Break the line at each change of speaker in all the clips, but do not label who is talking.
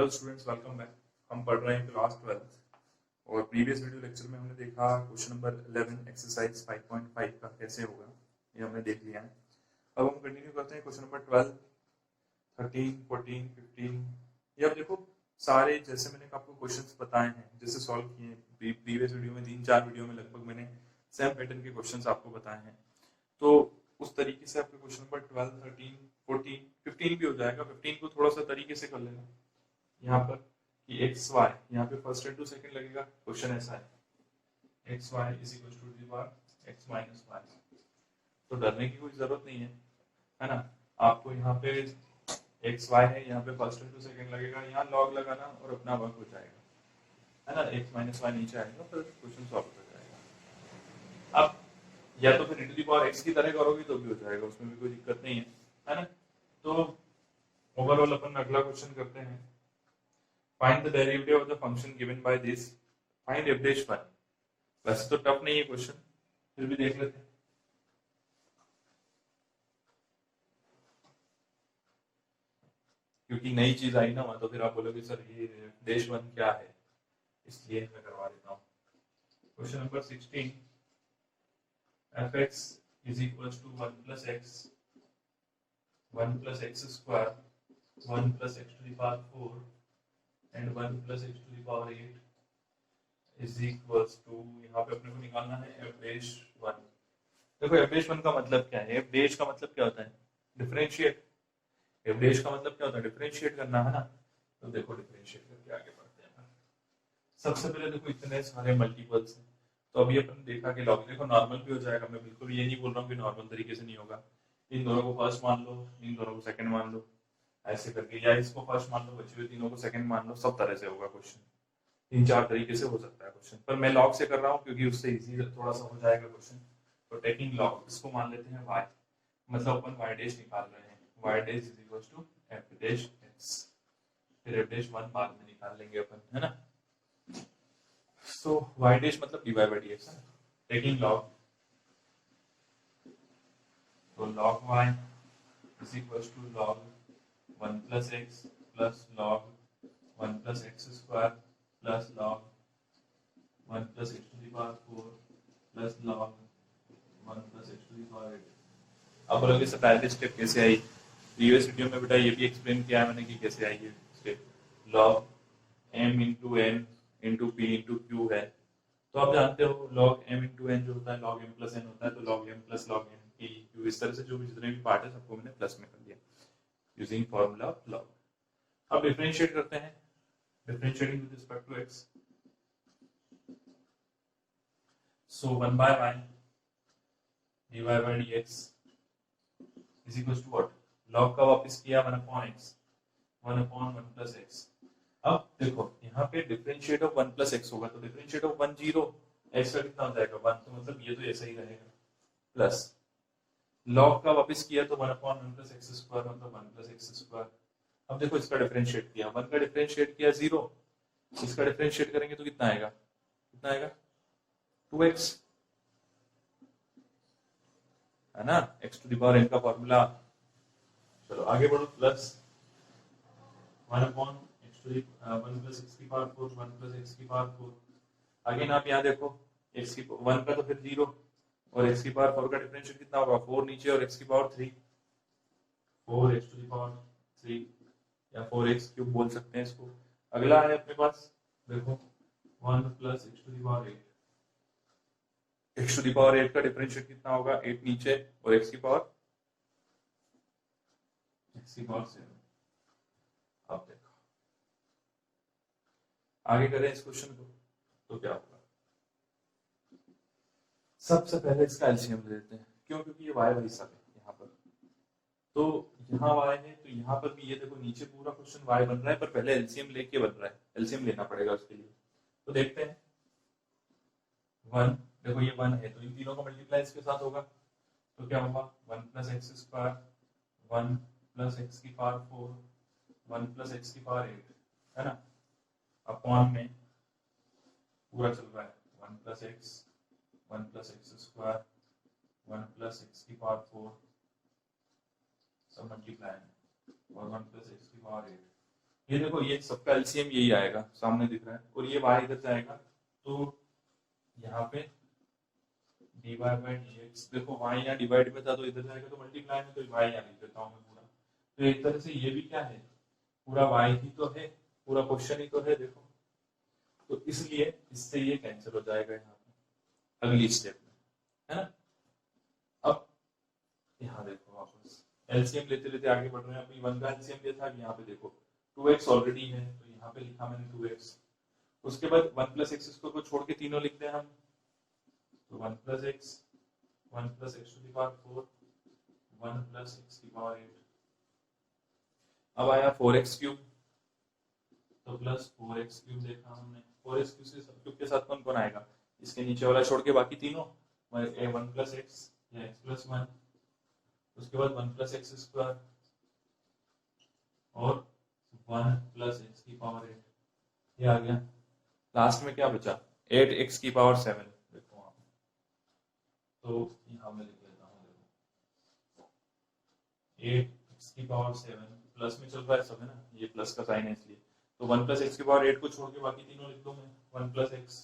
Hello students, welcome back. हम पढ़ रहे हैं क्लास 12 और प्रीवियस वीडियो लेक्चर में हमने देखा क्वेश्चन नंबर 11 एक्सरसाइज 5.5 का कैसे होगा, ये हमने देख लिया है। अब हम कंटिन्यू करते हैं क्वेश्चन नंबर 12, 13, 14, 15। ये अब देखो, सारे जैसे मैंने आपको क्वेश्चंस बताए हैं, जैसे सॉल्व किए प्रीवियस वीडियो में, 3-4 वीडियो में लगभग मैंने सेम पैटर्न के क्वेश्चंस आपको बताए हैं। तो उस तरीके से आपके क्वेश्चन नंबर 12, 13, 14, 15 भी हो जाएगा। 15 को थोड़ा सा तरीके से कर लेना यहाँ पर कि एक्स वाई, यहाँ पे फर्स्ट इंटू सेकंड लगेगा। क्वेश्चन ऐसा है, x y is equal to the power x minus y. तो डरने की कोई जरूरत नहीं है ना। आपको यहाँ पे एक्स वाई है, यहाँ पे फर्स्ट इंटू सेकंड लगेगा, यहाँ लॉग लगाना और अपना वर्क हो जाएगा, है ना। एक्स माइनस वाई नीचे आएगा, फिर क्वेश्चन सॉल्व हो जाएगा। अब या तो फिर इंटू दी पावर एक्स की तरह करोगे तो भी हो जाएगा, उसमें भी कोई दिक्कत नहीं है ना। तो ओवरऑल अपन अगला क्वेश्चन करते हैं। Find the derivative of the function given by this, find F dash Y. वैसे तो टफ नहीं है क्वेश्चन, फिर भी देख लेते हैं। क्योंकि नई चीज आई ना वहां, तो फिर आप बोलोगे सर ये डैश वन क्या है, इसलिए मैं करवा देता हूँ। Question number 16, fx is equals to 1 plus x, 1 plus x square, 1 plus x to the power 4 and 1 plus x to the power 8 is equals to, यहाँ पे अपने को निकालना है f dash 1। देखो f dash 1 का मतलब क्या है, f dash का मतलब क्या होता है, डिफरेंशिएट। f dash का मतलब क्या होता है, डिफरेंशिएट करना, है ना। तो देखो डिफरेंशिएट करके आगे बढ़ते हैं। सबसे पहले देखो इतने सारे मल्टीपल्स हैं, तो अभी अपन देखा कि लॉग, देखो नॉर्मल भी हो जाएगा। मैं बिल्कुल ये नहीं बोल रहा हूँ कि नॉर्मल तरीके से नहीं होगा। इन दोनों को फर्स्ट मान लो, इन दोनों को सेकंड मान लो, ऐसे करके, या इसको फर्स्ट मान लो, बचे हुए तीनों को सेकंड मान लो। सब तरह से होगा क्वेश्चन, 3-4 तरीके से हो सकता है क्वेश्चन, पर मैं लॉग से कर रहा हूँ क्योंकि उससे इजी थोड़ा सा हो जाएगा क्वेश्चन। तो टेकिंग लॉग, इसको मान लेते हैं y, मतलब अपन y डैश निकाल रहे हैं। y dash is equal to f dash x, फिर f डैश 1 बाद में निकाल लेंगे अपन, है ना। So y dash मतलब dy by dx है। Taking log, तो log y is equals to log 1 plus x plus log 1 plus x square plus log 1 plus x to the power 4 plus log 1 plus x to the power 8। अब बोलोगे sir पहले step कैसे आई, previous video में बेटा ये भी explain किया है मैंने कि कैसे आई ये step. log m into n into p into q है, तो आप जानते हो log m into n जो होता है log m plus n होता है, तो log m plus log n p q, इस तरह से जो भी जितने भी पार्ट है सबको मैंने प्लस में कर दिया यूजिंग फॉर्मूला ऑफ log। अब डिफरेंशिएट करते हैं, differentiating with respect to x। So 1 by y dy by dx is equals to what, log का वापस किया 1 upon x, 1 upon 1 plus x। अब देखो यहाँ पे डिफरेंशिएट ऑफ 1 plus x होगा, तो डिफरेंशिएट ऑफ 1 0, x का कितना हो जाएगा 1, तो मतलब ये तो ऐसा ही रहेगा, प्लस log का वापस किया तो 1 upon 1 plus x square, मतलब 1 plus x square। अब देखो इसका डिफरेंशिएट किया, 1 का डिफरेंशिएट किया 0, इसका डिफरेंशिएट करेंगे तो कितना आएगा, कितना आएगा 2x, है ना। x to the power n का फॉर्मूला। चलो आगे बढ़ो, प्लस 1 upon 1 plus x की पावर 4, 1 plus x की पावर 4। अगेन आप यहाँ देखो, x की 1 का तो फिर 0 और x की पावर 4 का डिफरेंशियल कितना होगा 4 नीचे और x की power 3, 4x to the power 3 या 4x क्यूब बोल सकते हैं इसको। अगला है अपने पास, देखो 1 plus x to the power 8, x to the power 8 का डिफरेंशियल कितना होगा 8 नीचे और x की पावर 7। अब देखो आगे करें इस क्वेश्चन को, तो क्या होगा, सबसे पहले इसका एलसीएम ले लेते हैं। क्यों, क्योंकि ये y वाली सब है यहाँ पर, तो यहाँ y है तो यहाँ पर भी ये देखो नीचे पूरा क्वेश्चन y बन रहा है, पर पहले एलसीएम लेके बन रहा है, एलसीएम लेना पड़ेगा उसके लिए। तो देखते हैं 1, देखो ये 1 है तो इन तीनों का मल्टीप्लाई इसके साथ होगा, तो क्या होगा 1 plus x square, 1 plus x की पावर 4, 1 plus x की पावर 8, है ना, अपॉन में पूरा चल रहा है 1 plus x, 1 plus x square, 1 plus x की पावर 4 सब मल्टीप्लाई और 1 plus x की पावर 8। ये देखो ये सबका एलसीएम यही आएगा, सामने दिख रहा है, और ये y इधर जाएगा तो यहाँ पे dy बाई dx, देखो y यहाँ डिवाइड में था तो इधर जाएगा तो मल्टीप्लाई में, तो y यहाँ लिख देता हूँ मैं पूरा। तो एक तरह से ये भी क्या है, पूरा y ही तो है, पूरा क्वेश्चन ही तो है देखो, तो इसलिए इससे ये कैंसिल हो जाएगा यहाँ पे अगली स्टेप में, है ना। अब यहाँ देखो वापस एलसीएम लेते लेते आगे बढ़ रहे हैं, अभी 1 का एलसीएम लिया था, यहाँ पे देखो 2x ऑलरेडी है तो यहाँ पे लिखा मैंने 2x, उसके बाद 1 प्लस एक्स स्क्वायर को छोड़ के तीनों लिखते हैं हम, तो 1 plus x, 1 plus x to the power 4, 1 plus x की पावर 8। अब आया 4x क्यूब, तो प्लस 4x क्यूब देखा हमने, 4x क्यूब से सब क्यूब के साथ कौन कौन आएगा, इसके नीचे वाला छोड़ के बाकी तीनों, 1 प्लस एक्स या एक्स प्लस 1, उसके बाद 1 प्लस एक्स स्क्वायर और 1 प्लस एक्स की पावर 8, ये आ गया। लास्ट में क्या बचा, 8x की पावर 7, देखो वहां, तो यहाँ मैं लिख लेता हूँ, देखो 8x की पावर 7 प्लस में चल रहा है सब, है ना, ये प्लस का साइन है इसलिए, तो 1 प्लस एक्स की पावर 8 को छोड़ के बाकी तीनों लिख दो मैं, 1 plus x,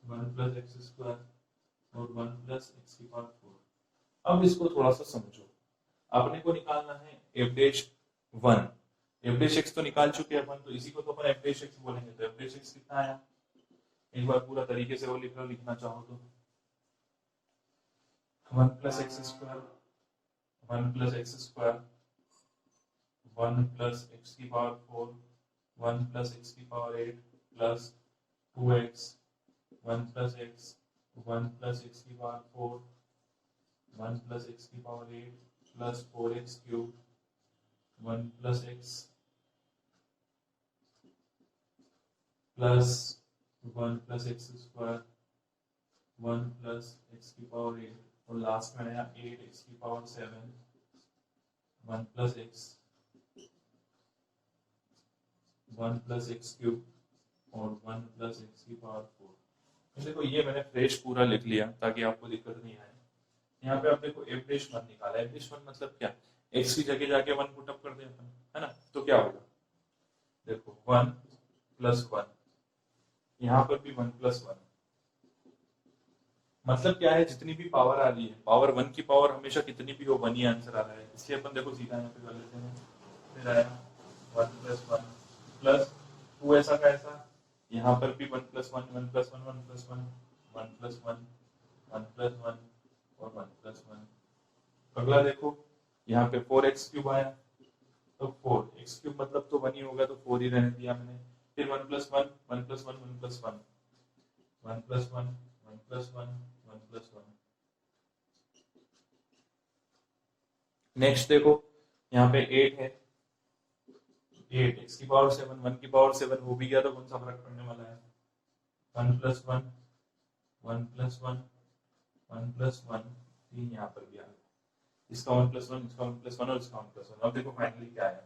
1 plus x square और 1 प्लस एक्स की पावर 4। अब इसको थोड़ा सा समझो, अपने को निकालना है F dash 1, F dash x तो निकाल चुके हैं अपन, तो इसी को तो अपन एफ डैश एक्स बोलेंगे, तो एफ डैश एक्स कितना आया, एक बार पूरा तरीके से वो लिख लो, लिखना चाहो तो 1 plus x square, 1 plus x square, 1 plus x की पावर 4, 1 प्लस एक्स की power 8 plus 2x, 1 plus x, 1 plus x की पावर 4, 1 प्लस एक्स की power 8 plus 4x cube, 1 plus x plus 1 plus x square, 1 plus x की power 8 और last में आया 8x की power 7, 1 plus x, 1 plus x cube और 1 plus x की power 4। देखो ये मैंने फ्रेश पूरा लिख लिया ताकि आपको दिक्कत नहीं आए। यहाँ पे आप देखो एफ डैश 1 निकाला, एफ डैश 1 मतलब क्या, x की जगह जाके 1 पुट अप कर दे अपन, है ना, तो क्या होगा, देखो 1 प्लस 1, यहाँ पर भी 1 प्लस 1, मतलब क्या है, जितनी भी पावर आ रही है, पावर 1 की पावर हमेशा कितनी भी हो 1 ही आंसर आ रहा है, इसलिए अपन देखो सीधा यहाँ पे कर लेते हैं, फिर आया 1 प्लस 1 प्लस 2 ऐसा का ऐसा, यहाँ पर भी 1 plus 1, 1 plus 1, 1 plus 1, 1 plus 1, 1 plus 1 और 1 प्लस 1। अगला देखो यहाँ पे 4x क्यूब आया, तो 4x क्यूब मतलब तो 1 ही होगा, तो 4 ही रहने दिया मैंने, फिर 1 plus 1, 1 plus 1, 1 plus 1, 1 plus 1, 1 plus 1, 1 plus 1। Next देखो यहाँ पे 8 है, 8x की पावर 7, 1 की पावर 7 हो भी गया तो कौन सा फर्क पड़ने वाला है, 1 प्लस 1, 1 प्लस 1, 1 प्लस 1, 3 यहाँ पर भी आ गया, इसका 1 प्लस 1, इसका 1 प्लस 1 और इसका 1 प्लस 1। अब देखो फाइनली क्या आया,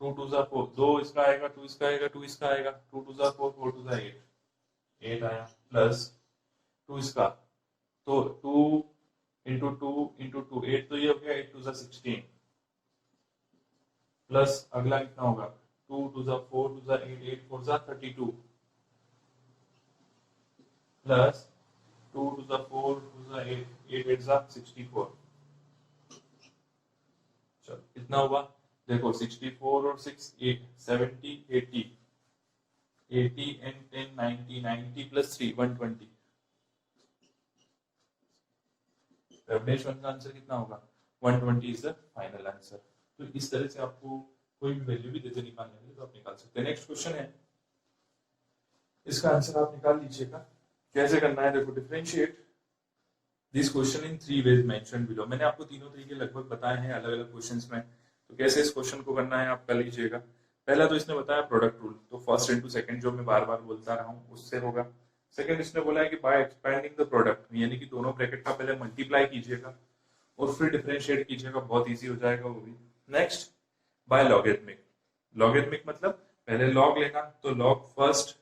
2 टू ज़ा 4, 2 इसका आएगा, 2 इसका आएगा, 2 इसका आएगा, 2 टू ज़ा 4, 4 टू ज़ा 8, 8 आया प्लस 2 इसका, तो 2 इंटू 2 इंटू 2, 8 तो ये हो गया, 8 टू ज़ा 16 प्लस अगला कितना होगा, 2 टू ज़ा 4 टू ज़ा 8, 8 4 ज़ा 32 प्लस 2 टू ज़ा 4 टू ज़ा 8, 8 8 ज़ा 64। चलो कितना हुआ, देखो 64 और 6 8 70 80 80 and 10 90 90 plus 3 120। एवरेज 1 का आंसर कितना होगा, 120 इज द फाइनल आंसर। तो इस तरह से आपको कोई भी वैल्यू भी देते निकालने के लिए तो आप निकाल सकते हैं। नेक्स्ट क्वेश्चन है, इसका आंसर आप निकाल लीजिएगा। कैसे करना है, देखो differentiate this question in 3 ways mentioned below. मैंने आपको तीनों तरीके लगभग बताए हैं अलग अलग क्वेश्चंस में, तो कैसे इस क्वेश्चन को करना है आप कर लीजिएगा। पहला तो इसने बताया प्रोडक्ट रूल, तो फर्स्ट इनटू सेकंड जो मैं बार बार बोलता रहा हूँ उससे होगा। सेकंड इसने बोला है कि बाय एक्सपेंडिंग द प्रोडक्ट, यानी कि दोनों ब्रैकेट का पहले मल्टीप्लाई कीजिएगा और फिर डिफरेंशिएट कीजिएगा, बहुत इजी हो जाएगा वो भी। नेक्स्ट बाय लॉगरिथमिक, लॉगरिथमिक मतलब पहले लॉग लेना, तो लॉग फर्स्ट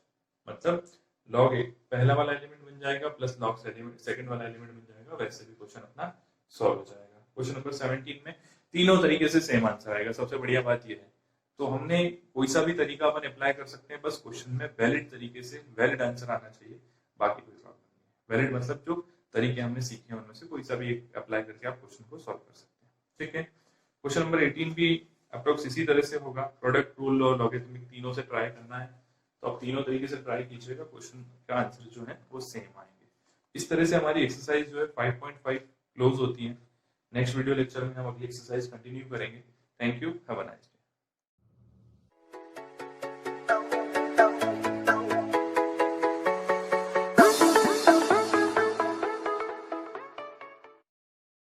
मतलब लॉग पहला वाला एलिमेंट बन जाएगा प्लस लॉग सेकंड वाला एलिमेंट बन जाएगा, वैसे भी क्वेश्चन अपना सॉल्व हो जाएगा। क्वेश्चन नंबर 17 में तीनों तरीके से सेम आंसर आएगा। सबसे बढ़िया बात यह है तो हमने कोई सा भी तरीका अपन अप्लाई कर सकते हैं, बस क्वेश्चन में वैलिड तरीके से वैलिड आंसर आना चाहिए, बाकी कोई प्रॉब्लम नहीं है। वैलिड मतलब जो तरीके हमने सीखे हैं उनमें से कोई सा भी एक अप्लाई करके आप क्वेश्चन को सॉल्व कर सकते हैं। ठीक है, क्वेश्चन नंबर 18 भी अप्रोक्स इसी तरह से होगा, प्रोडक्ट रूल और लॉगरिथमिक तीनों से ट्राई करना है, तो आप तीनों तरीके से ट्राई कीजिएगा, क्वेश्चन का आंसर जो है वो सेम आएंगे। इस तरह से हमारी एक्सरसाइज जो है 5.5 क्लोज होती है। नेक्स्ट वीडियो लेक्चर में हम अभी एक्सरसाइज कंटिन्यू करेंगे। Thank you, have a nice day.